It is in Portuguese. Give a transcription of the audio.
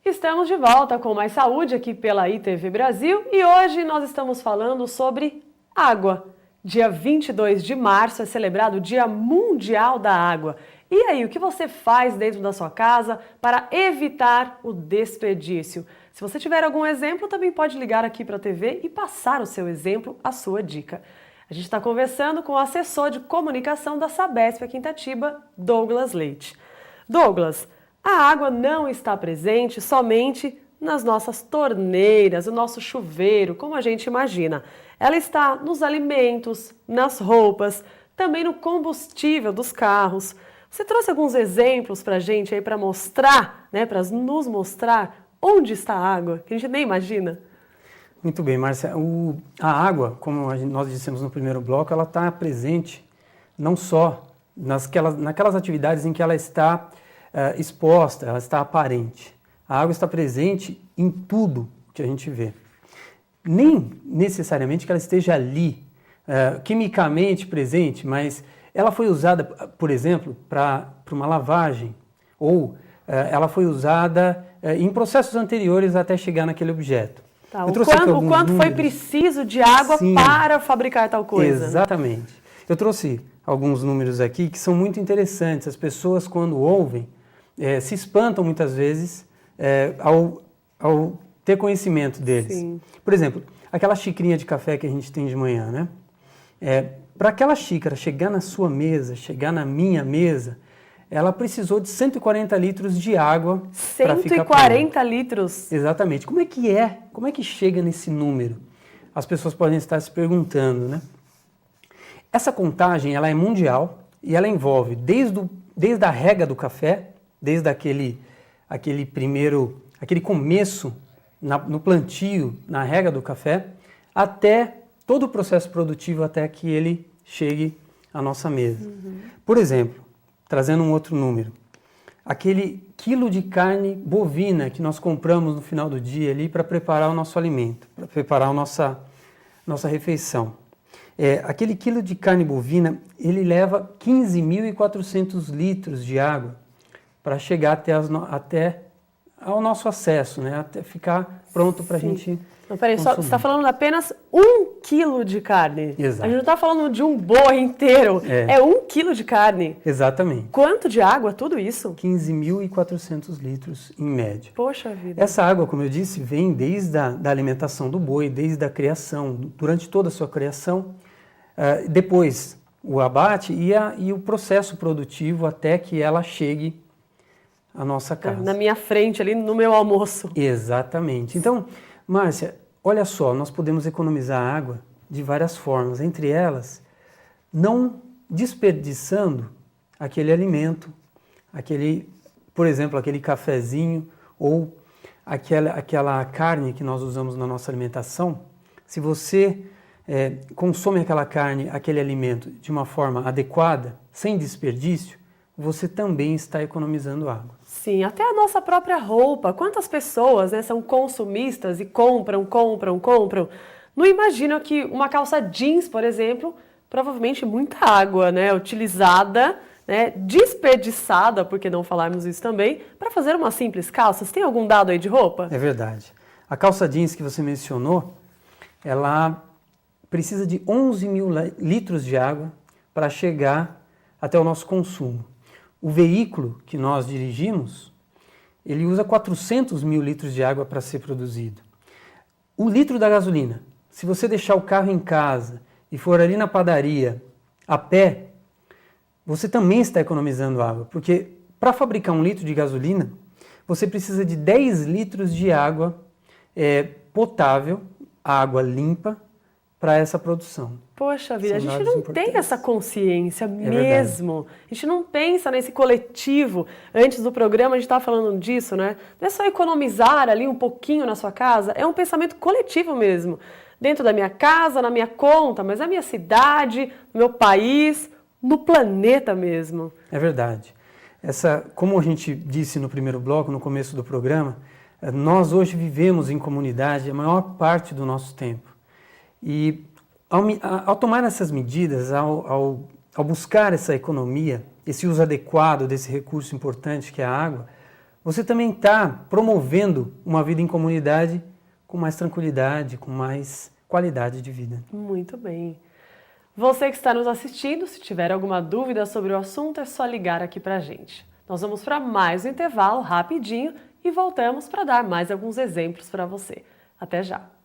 Estamos de volta com Mais Saúde aqui pela ITV Brasil e hoje nós estamos falando sobre água. Dia 22 de março é celebrado o Dia Mundial da Água. E aí, o que você faz dentro da sua casa para evitar o desperdício? Se você tiver algum exemplo, também pode ligar aqui para a TV e passar o seu exemplo, a sua dica. A gente está conversando com o assessor de comunicação da Sabesp aqui em Itatiba, Douglas Leite. Douglas, a água não está presente somente nas nossas torneiras, no nosso chuveiro, como a gente imagina. Ela está nos alimentos, nas roupas, também no combustível dos carros. Você trouxe alguns exemplos para a gente aí para mostrar, né, para nos mostrar onde está a água, que a gente nem imagina? Muito bem, Márcia. A água, como nós dissemos no primeiro bloco, ela está presente não só naquelas atividades em que ela está exposta, ela está aparente. A água está presente em tudo que a gente vê. Nem necessariamente que ela esteja ali, quimicamente presente, mas ela foi usada, por exemplo, para uma lavagem, ou ela foi usada em processos anteriores até chegar naquele objeto. Tá, o quanto foi preciso de água para fabricar tal coisa? Exatamente. Eu trouxe alguns números aqui que são muito interessantes. As pessoas, quando ouvem, se espantam muitas vezes ao ter conhecimento deles. Sim. Por exemplo, aquela xicrinha de café que a gente tem de manhã, né? Para aquela xícara chegar na sua mesa, chegar na minha mesa, ela precisou de 140 litros de água para ficar pronta. 140 litros? Exatamente. Como é que chega nesse número? As pessoas podem estar se perguntando, né? Essa contagem, ela é mundial e ela envolve desde a rega do café, desde aquele começo no plantio, na rega do café, até todo o processo produtivo até que ele chegue à nossa mesa. Uhum. Por exemplo, trazendo um outro número, aquele quilo de carne bovina que nós compramos no final do dia ali para preparar o nosso alimento, para preparar a nossa refeição. Aquele quilo de carne bovina, ele leva 15.400 litros de água para chegar até ao nosso acesso, né? Até ficar pronto para a gente. Não, peraí, você está falando apenas 1 quilo de carne. Exato. A gente não está falando de um boi inteiro, é 1 quilo de carne. Exatamente. Quanto de água, tudo isso? 15.400 litros em média. Poxa vida. Essa água, como eu disse, vem desde da alimentação do boi, desde a criação, durante toda a sua criação, depois o abate e o processo produtivo até que ela chegue à nossa casa. Na minha frente ali, no meu almoço. Exatamente. Então, Márcia, olha só, nós podemos economizar água de várias formas, entre elas, não desperdiçando aquele alimento, por exemplo, aquele cafezinho ou aquela carne que nós usamos na nossa alimentação. Se você consome aquela carne, aquele alimento de uma forma adequada, sem desperdício, você também está economizando água. Sim, até a nossa própria roupa. Quantas pessoas, né, são consumistas e compram. Não imaginam que uma calça jeans, por exemplo, provavelmente muita água, né, utilizada, né, desperdiçada, por que não falarmos isso também, para fazer uma simples calça. Você tem algum dado aí de roupa? É verdade. A calça jeans que você mencionou, ela precisa de 11.000 litros de água para chegar até o nosso consumo. O veículo que nós dirigimos, ele usa 400.000 litros de água para ser produzido. O litro da gasolina, se você deixar o carro em casa e for ali na padaria a pé, você também está economizando água, porque para fabricar 1 litro de gasolina, você precisa de 10 litros de água potável, água limpa, para essa produção. Poxa vida, a gente não tem essa consciência mesmo. Verdade. A gente não pensa nesse coletivo. Antes do programa a gente estava falando disso, né? Não é só economizar ali um pouquinho na sua casa, é um pensamento coletivo mesmo. Dentro da minha casa, na minha conta, mas na minha cidade, no meu país, no planeta mesmo. É verdade. Como a gente disse no primeiro bloco, no começo do programa, nós hoje vivemos em comunidade a maior parte do nosso tempo. E ao tomar essas medidas, ao buscar essa economia, esse uso adequado desse recurso importante que é a água, você também está promovendo uma vida em comunidade com mais tranquilidade, com mais qualidade de vida. Muito bem. Você que está nos assistindo, se tiver alguma dúvida sobre o assunto, é só ligar aqui para a gente. Nós vamos para mais um intervalo rapidinho e voltamos para dar mais alguns exemplos para você. Até já!